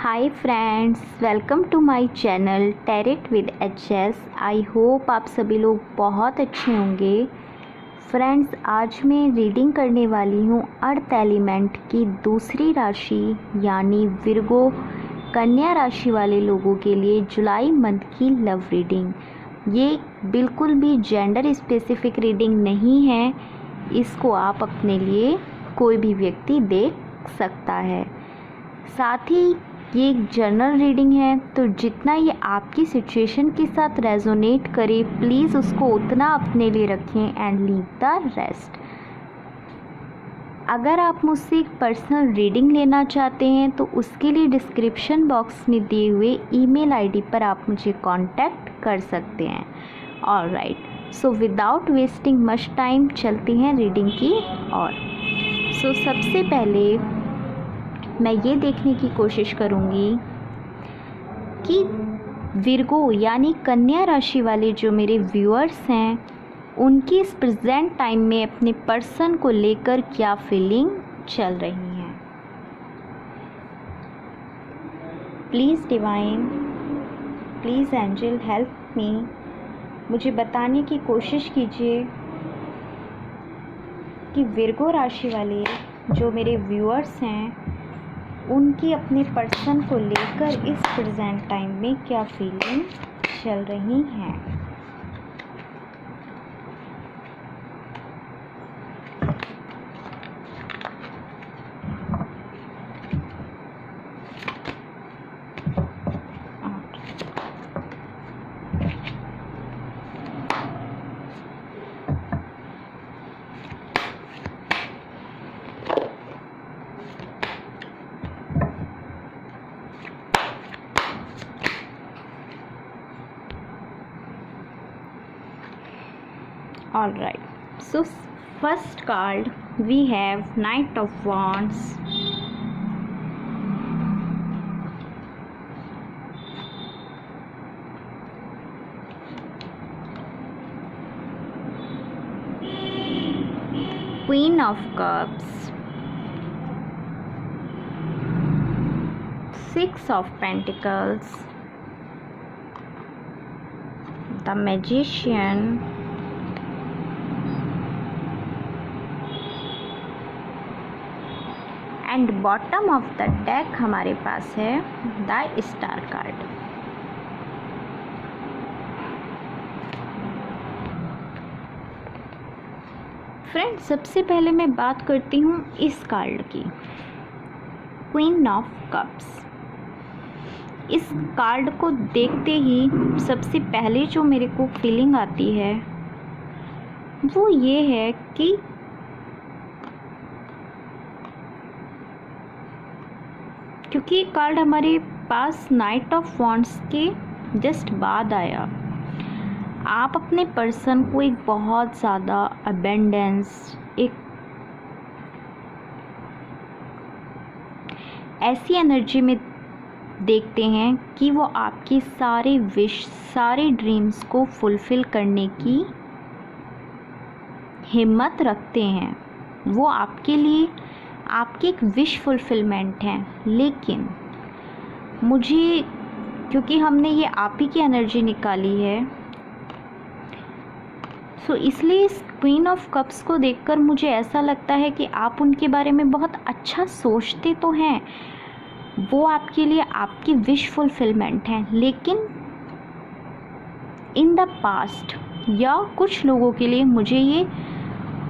Hi friends, welcome to my channel tarot with HS. I hope आप सभी लोग बहुत अच्छे होंगे। फ्रेंड्स, आज मैं रीडिंग करने वाली हूँ अर्थ एलिमेंट की दूसरी राशि यानी विर्गो कन्या राशि वाले लोगों के लिए जुलाई मंथ की लव रीडिंग। ये बिल्कुल भी जेंडर स्पेसिफिक रीडिंग नहीं है। इसको आप अपने लिए कोई भी व्यक्ति देख सकता है। साथ ही ये एक जनरल रीडिंग है, तो जितना ये आपकी सिचुएशन के साथ रेजोनेट करे प्लीज़ उसको उतना अपने लिए रखें एंड लीव द रेस्ट। अगर आप मुझसे एक पर्सनल रीडिंग लेना चाहते हैं तो उसके लिए डिस्क्रिप्शन बॉक्स में दिए हुए ईमेल आईडी पर आप मुझे कांटेक्ट कर सकते हैं। Alright, so without wasting much time चलते हैं रीडिंग की ओर। सो सबसे पहले मैं ये देखने की कोशिश करूँगी कि विर्गो यानी कन्या राशि वाले जो मेरे व्यूअर्स हैं उनकी इस प्रेजेंट टाइम में अपने पर्सन को लेकर क्या फीलिंग चल रही है। Please divine, please angel help me. मुझे बताने की कोशिश कीजिए कि विर्गो राशि वाले जो मेरे व्यूअर्स हैं उनकी अपने पर्सन को लेकर इस प्रेजेंट टाइम में क्या फीलिंग चल रही हैं। Alright, so first card we have Knight of Wands, Queen of Cups, Six of Pentacles, the Magician, and bottom of the deck हमारे पास है द स्टार कार्ड। फ्रेंड्स, सबसे पहले मैं बात करती हूँ इस कार्ड की, क्वीन ऑफ कप्स। इस कार्ड को देखते ही सबसे पहले जो मेरे को फीलिंग आती है वो ये है कि क्योंकि ये कार्ड हमारे पास नाइट ऑफ वॉन्ड्स के जस्ट बाद आया, आप अपने पर्सन को एक बहुत ज़्यादा अबेंडेंस, एक ऐसी एनर्जी में देखते हैं कि वो आपके सारे विश, सारे ड्रीम्स को फुलफ़िल करने की हिम्मत रखते हैं। वो आपके लिए आपकी एक विश फुलफिलमेंट है। लेकिन मुझे, क्योंकि हमने ये आप ही की एनर्जी निकाली है, सो इसलिए इस क्वीन ऑफ कप्स को देखकर मुझे ऐसा लगता है कि आप उनके बारे में बहुत अच्छा सोचते तो हैं, वो आपके लिए आपकी विश फुलफिलमेंट है, लेकिन इन द पास्ट या कुछ लोगों के लिए मुझे ये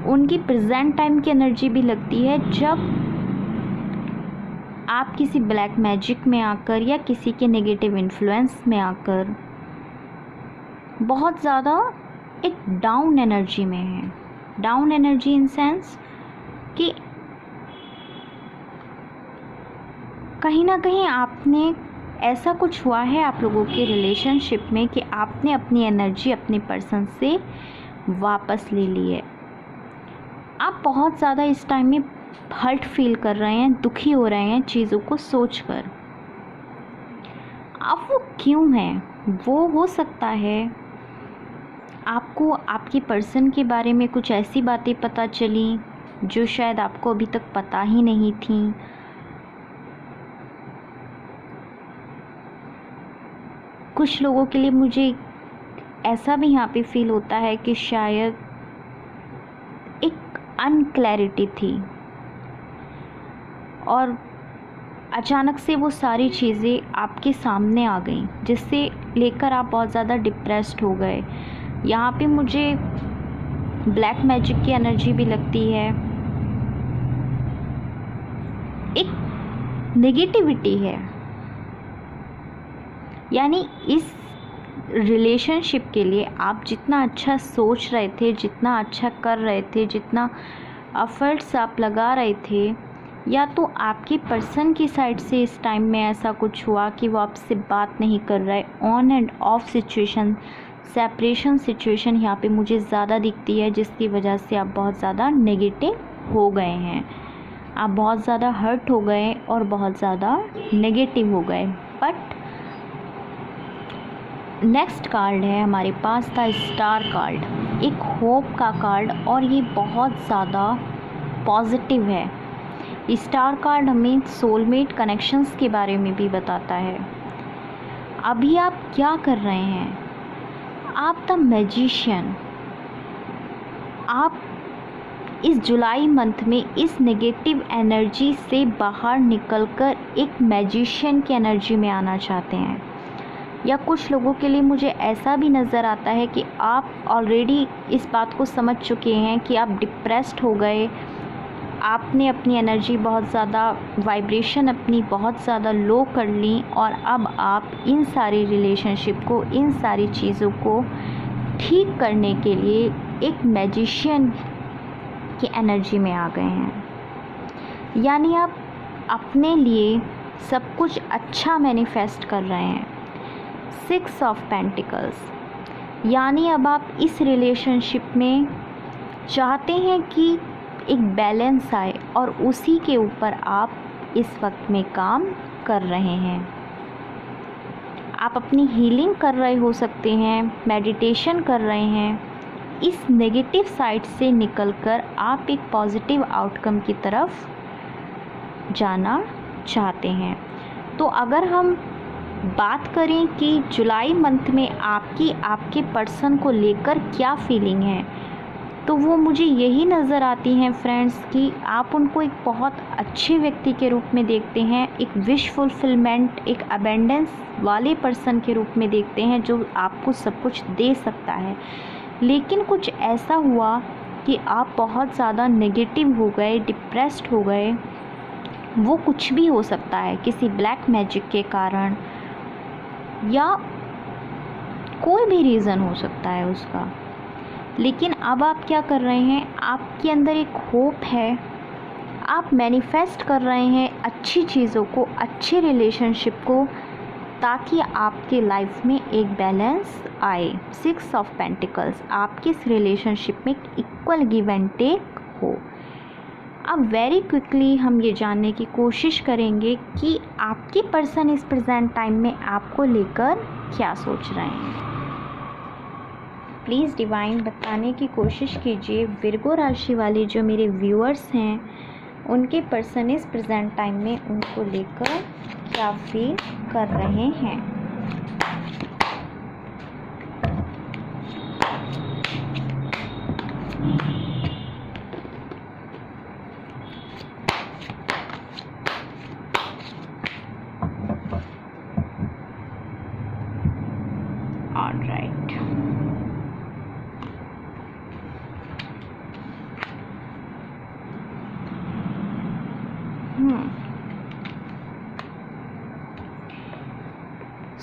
उनकी प्रेजेंट टाइम की एनर्जी भी लगती है, जब आप किसी ब्लैक मैजिक में आकर या किसी के नेगेटिव इन्फ्लुएंस में आकर बहुत ज़्यादा एक डाउन एनर्जी में है। डाउन एनर्जी इन सेंस कि कहीं ना कहीं आपने, ऐसा कुछ हुआ है आप लोगों के रिलेशनशिप में कि आपने अपनी एनर्जी अपने पर्सन से वापस ले ली है। आप बहुत ज़्यादा इस टाइम में हर्ट फील कर रहे हैं, दुखी हो रहे हैं चीज़ों को सोचकर। अब वो क्यों है? वो हो सकता है आपको आपके पर्सन के बारे में कुछ ऐसी बातें पता चली जो शायद आपको अभी तक पता ही नहीं थी, कुछ लोगों के लिए मुझे ऐसा भी यहाँ पे फील होता है कि शायद एक अनक्लैरिटी थी और अचानक से वो सारी चीज़ें आपके सामने आ गई, जिससे लेकर आप बहुत ज़्यादा डिप्रेस्ड हो गए। यहाँ पे मुझे ब्लैक मैजिक की एनर्जी भी लगती है, एक नेगेटिविटी है। यानी इस रिलेशनशिप के लिए आप जितना अच्छा सोच रहे थे, जितना अच्छा कर रहे थे, जितना एफर्ट्स आप लगा रहे थे, या तो आपके पर्सन की साइड से इस टाइम में ऐसा कुछ हुआ कि वो आपसे बात नहीं कर रहा है। On end of situation, separation situation यहाँ पे मुझे ज़्यादा दिखती है, जिसकी वजह से आप बहुत ज़्यादा नेगेटिव हो गए हैं, आप बहुत ज़्यादा हर्ट हो गए और बहुत ज़्यादा नेगेटिव हो गए। बट नेक्स्ट कार्ड है हमारे पास था स्टार कार्ड, एक होप का कार्ड, और ये बहुत ज़्यादा पॉजिटिव है। स्टार कार्ड हमें सोलमेट कनेक्शंस के बारे में भी बताता है। अभी आप क्या कर रहे हैं? आप द मैजिशियन, आप इस जुलाई मंथ में इस नेगेटिव एनर्जी से बाहर निकलकर एक मैजिशियन की एनर्जी में आना चाहते हैं। या कुछ लोगों के लिए मुझे ऐसा भी नज़र आता है कि आप ऑलरेडी इस बात को समझ चुके हैं कि आप डिप्रेस्ड हो गए, आपने अपनी एनर्जी बहुत ज़्यादा, वाइब्रेशन अपनी बहुत ज़्यादा लो कर ली, और अब आप इन सारी रिलेशनशिप को, इन सारी चीज़ों को ठीक करने के लिए एक मैजिशियन की एनर्जी में आ गए हैं। यानी आप अपने लिए सब कुछ अच्छा मैनिफेस्ट कर रहे हैं। 6 ऑफ पेंटिकल्स, यानी अब आप इस रिलेशनशिप में चाहते हैं कि एक बैलेंस आए, और उसी के ऊपर आप इस वक्त में काम कर रहे हैं। आप अपनी हीलिंग कर रहे हो सकते हैं, मेडिटेशन कर रहे हैं। इस नेगेटिव साइड से निकलकर आप एक पॉजिटिव आउटकम की तरफ जाना चाहते हैं। तो अगर हम बात करें कि जुलाई मंथ में आपके पर्सन को लेकर क्या फीलिंग है, तो वो मुझे यही नज़र आती हैं फ्रेंड्स कि आप उनको एक बहुत अच्छे व्यक्ति के रूप में देखते हैं, एक विश फुलफिलमेंट, एक अबेंडेंस वाले पर्सन के रूप में देखते हैं, जो आपको सब कुछ दे सकता है। लेकिन कुछ ऐसा हुआ कि आप बहुत ज़्यादा नेगेटिव हो गए, डिप्रेस्ड हो गए। वो कुछ भी हो सकता है, किसी ब्लैक मैजिक के कारण, या कोई भी रीज़न हो सकता है उसका। लेकिन अब आप क्या कर रहे हैं? आपके अंदर एक होप है, आप मैनिफेस्ट कर रहे हैं अच्छी चीज़ों को, अच्छे रिलेशनशिप को, ताकि आपके लाइफ में एक बैलेंस आए। 6 ऑफ पेंटिकल्स, आपके इस रिलेशनशिप में इक्वल गिव एंड टेक हो। अब वेरी क्विकली हम ये जानने की कोशिश करेंगे कि आपके पर्सन इस प्रेजेंट टाइम में आपको लेकर क्या सोच रहे हैं। प्लीज़ डिवाइन बताने की कोशिश कीजिए, विर्गो राशि वाले जो मेरे व्यूअर्स हैं, उनके पर्सन इस प्रेजेंट टाइम में उनको लेकर क्या फील कर रहे हैं। Alright,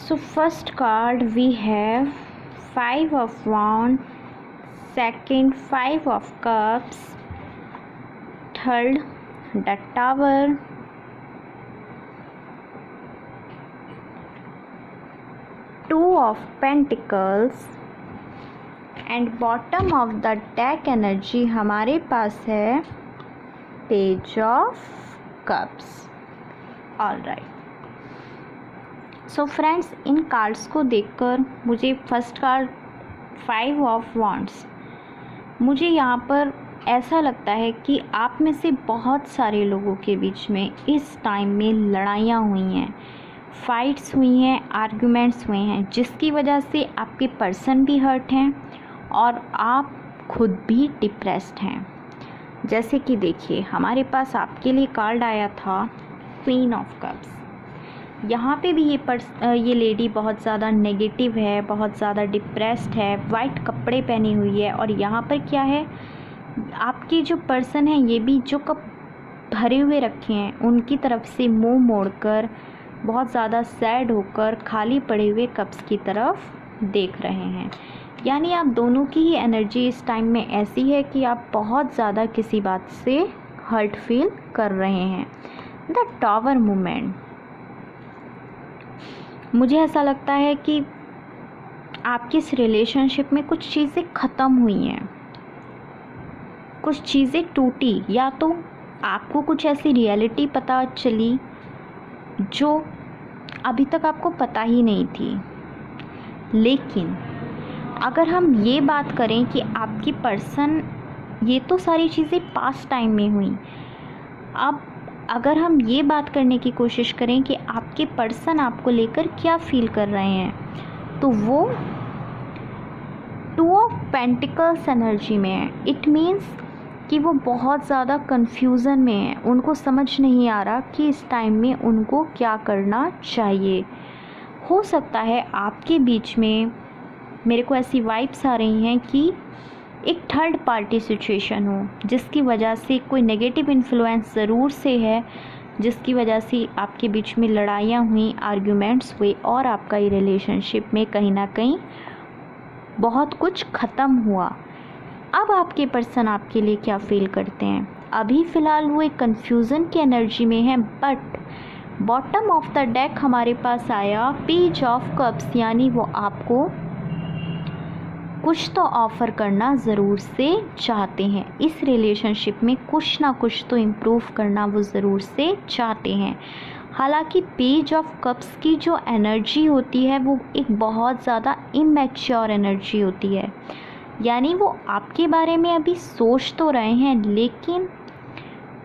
so first card we have 5 of wands, second 5 of cups, third the tower, two of pentacles, and bottom of the deck energy हमारे पास है page of cups. Alright, so friends, in cards को देखकर मुझे first card 5 of wands, मुझे यहाँ पर ऐसा लगता है कि आप में से बहुत सारे लोगों के बीच में इस टाइम में लड़ाइयाँ हुई हैं, फाइट्स हुई हैं, आर्गुमेंट्स हुए हैं, जिसकी वजह से आपके पर्सन भी हर्ट हैं और आप खुद भी डिप्रेस्ड हैं। जैसे कि देखिए, हमारे पास आपके लिए कार्ड आया था क्वीन ऑफ कप्स। यहाँ पे भी ये लेडी बहुत ज़्यादा नेगेटिव है, बहुत ज़्यादा डिप्रेस्ड है, वाइट कपड़े पहनी हुई है। और यहाँ पर क्या है, आपके जो पर्सन हैं ये भी जो कप भरे हुए रखे हैं उनकी तरफ से मुंह मोड़कर बहुत ज़्यादा सैड होकर खाली पड़े हुए कप्स की तरफ देख रहे हैं। यानी आप दोनों की ही एनर्जी इस टाइम में ऐसी है कि आप बहुत ज़्यादा किसी बात से हर्ट फील कर रहे हैं। द टावर मूवमेंट, मुझे ऐसा लगता है कि आपकी इस रिलेशनशिप में कुछ चीज़ें ख़त्म हुई हैं, कुछ चीज़ें टूटी, या तो आपको कुछ ऐसी रियलिटी पता चली जो अभी तक आपको पता ही नहीं थी। लेकिन अगर हम ये बात करें कि आपकी पर्सन, ये तो सारी चीज़ें पास्ट टाइम में हुई, अब अगर हम ये बात करने की कोशिश करें कि आपके पर्सन आपको लेकर क्या फील कर रहे हैं, तो वो 2 ऑफ पेंटिकल्स एनर्जी में है। इट मीन्स कि वो बहुत ज़्यादा कंफ्यूजन में है, उनको समझ नहीं आ रहा कि इस टाइम में उनको क्या करना चाहिए। हो सकता है आपके बीच में, मेरे को ऐसी वाइब्स आ रही हैं कि एक थर्ड पार्टी सिचुएशन हो, जिसकी वजह से कोई नेगेटिव इन्फ्लुएंस ज़रूर से है, जिसकी वजह से आपके बीच में लड़ाइयाँ हुई, आर्ग्यूमेंट्स हुए और आपका ये रिलेशनशिप में कहीं ना कहीं बहुत कुछ ख़त्म हुआ। अब आपके पर्सन आपके लिए क्या फील करते हैं? अभी फ़िलहाल वो एक कन्फ्यूज़न की एनर्जी में है, but bottom of the deck हमारे पास आया पेज ऑफ कप्स, यानी वो आपको कुछ तो ऑफ़र करना ज़रूर से चाहते हैं। इस रिलेशनशिप में कुछ ना कुछ तो इम्प्रूव करना वो ज़रूर से चाहते हैं। हालांकि पेज ऑफ कप्स की जो एनर्जी होती है वो एक बहुत ज़्यादा इमैच्योर एनर्जी होती है, यानी वो आपके बारे में अभी सोच तो रहे हैं, लेकिन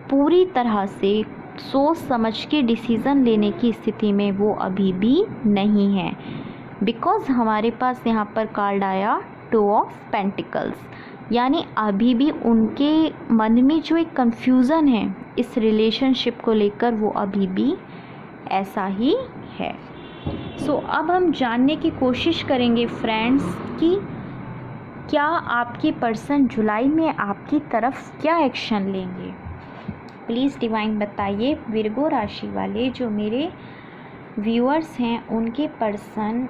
पूरी तरह से सोच समझ के डिसीज़न लेने की स्थिति में वो अभी भी नहीं है। बिकॉज़ हमारे पास यहाँ पर कार्ड आया 2 ऑफ पेंटिकल्स, यानी अभी भी उनके मन में जो एक कन्फ्यूज़न है इस रिलेशनशिप को लेकर, वो अभी भी ऐसा ही है। सो अब हम जानने की कोशिश करेंगे फ्रेंड्स कि क्या आपके पर्सन जुलाई में आपकी तरफ क्या एक्शन लेंगे। प्लीज़ डिवाइन बताइए, विर्गो राशि वाले जो मेरे व्यूअर्स हैं उनके पर्सन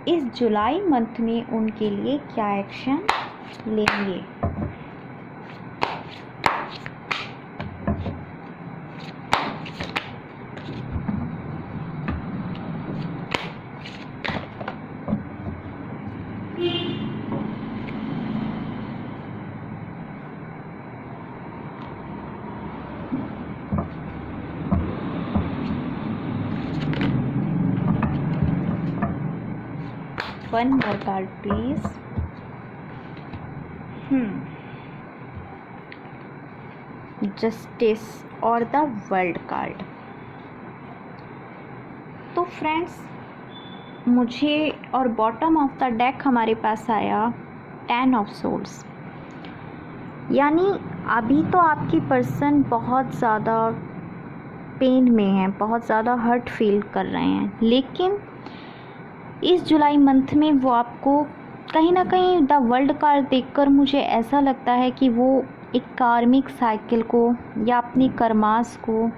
इस जुलाई मंथ में उनके लिए क्या एक्शन लेंगे। One more card please. Justice और द वर्ल्ड कार्ड। तो फ्रेंड्स, मुझे और बॉटम ऑफ द डेक हमारे पास आया 10 ऑफ सोर्ड्स, यानी अभी तो आपकी पर्सन बहुत ज़्यादा पेन में है, बहुत ज़्यादा हर्ट फील कर रहे हैं, लेकिन इस जुलाई मंथ में वो आपको कहीं ना कहीं द वर्ल्ड कार्ड देखकर मुझे ऐसा लगता है कि वो एक कार्मिक साइकिल को या अपनी कर्मास को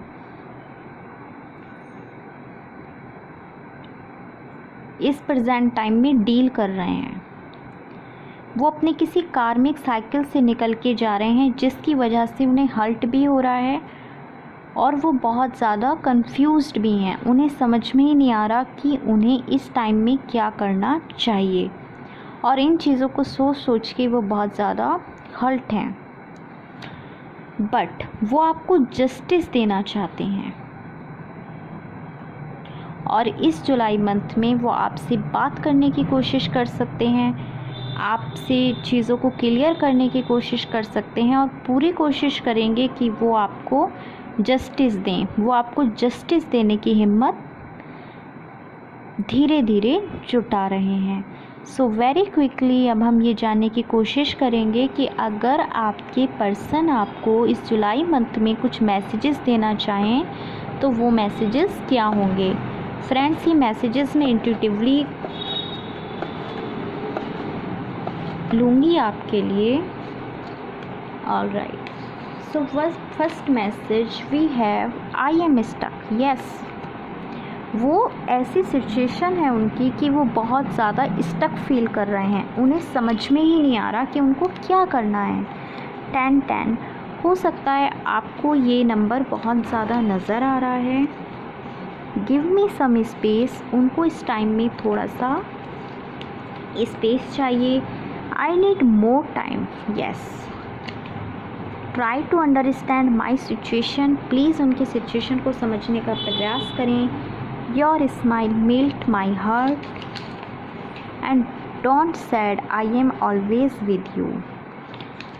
इस प्रेजेंट टाइम में डील कर रहे हैं। वो अपने किसी कार्मिक साइकिल से निकल के जा रहे हैं, जिसकी वजह से उन्हें हर्ट भी हो रहा है और वो बहुत ज़्यादा कंफ्यूज्ड भी हैं। उन्हें समझ में ही नहीं आ रहा कि उन्हें इस टाइम में क्या करना चाहिए, और इन चीज़ों को सोच सोच के वो बहुत ज़्यादा हर्ट हैं। बट वो आपको जस्टिस देना चाहते हैं, और इस जुलाई मंथ में वो आपसे बात करने की कोशिश कर सकते हैं, आपसे चीज़ों को क्लियर करने की कोशिश कर सकते हैं, और पूरी कोशिश करेंगे कि वो आपको जस्टिस दें, वो आपको जस्टिस देने की हिम्मत धीरे धीरे जुटा रहे हैं। सो वेरी क्विकली अब हम ये जानने की कोशिश करेंगे कि अगर आपके पर्सन आपको इस जुलाई मंथ में कुछ मैसेजेस देना चाहें तो वो मैसेजेस क्या होंगे। फ्रेंड्स, ये मैसेजेस मैं इंट्यूटिवली लूँगी आपके लिए। Alright, so first message we have, I am stuck. Yes, वो ऐसी सिचुएशन है उनकी कि वो बहुत ज़्यादा स्टक फील कर रहे हैं, उन्हें समझ में ही नहीं आ रहा कि उनको क्या करना है। 10-10 हो सकता है आपको ये नंबर बहुत ज़्यादा नज़र आ रहा है। गिव मी सम स्पेस, उनको इस टाइम में थोड़ा सा स्पेस चाहिए। I need more time. Yes, try to understand my situation, please उनकी सिचुएशन को समझने का प्रयास करें। Your smile melt my heart and don't sad, I am always with you.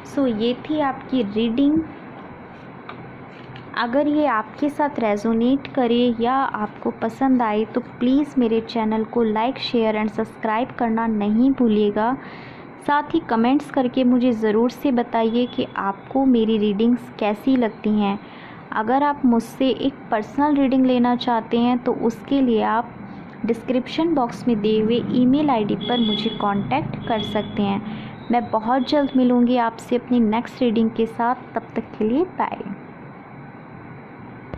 So ये थी आपकी रीडिंग। अगर ये आपके साथ रेजोनेट करे या आपको पसंद आए तो प्लीज़ मेरे चैनल को लाइक, शेयर एंड सब्सक्राइब करना नहीं भूलिएगा। साथ ही कमेंट्स करके मुझे ज़रूर से बताइए कि आपको मेरी रीडिंग्स कैसी लगती हैं। अगर आप मुझसे एक पर्सनल रीडिंग लेना चाहते हैं तो उसके लिए आप डिस्क्रिप्शन बॉक्स में दिए हुए ईमेल आईडी पर मुझे कांटेक्ट कर सकते हैं। मैं बहुत जल्द मिलूँगी आपसे अपनी नेक्स्ट रीडिंग के साथ। तब तक के लिए बाय।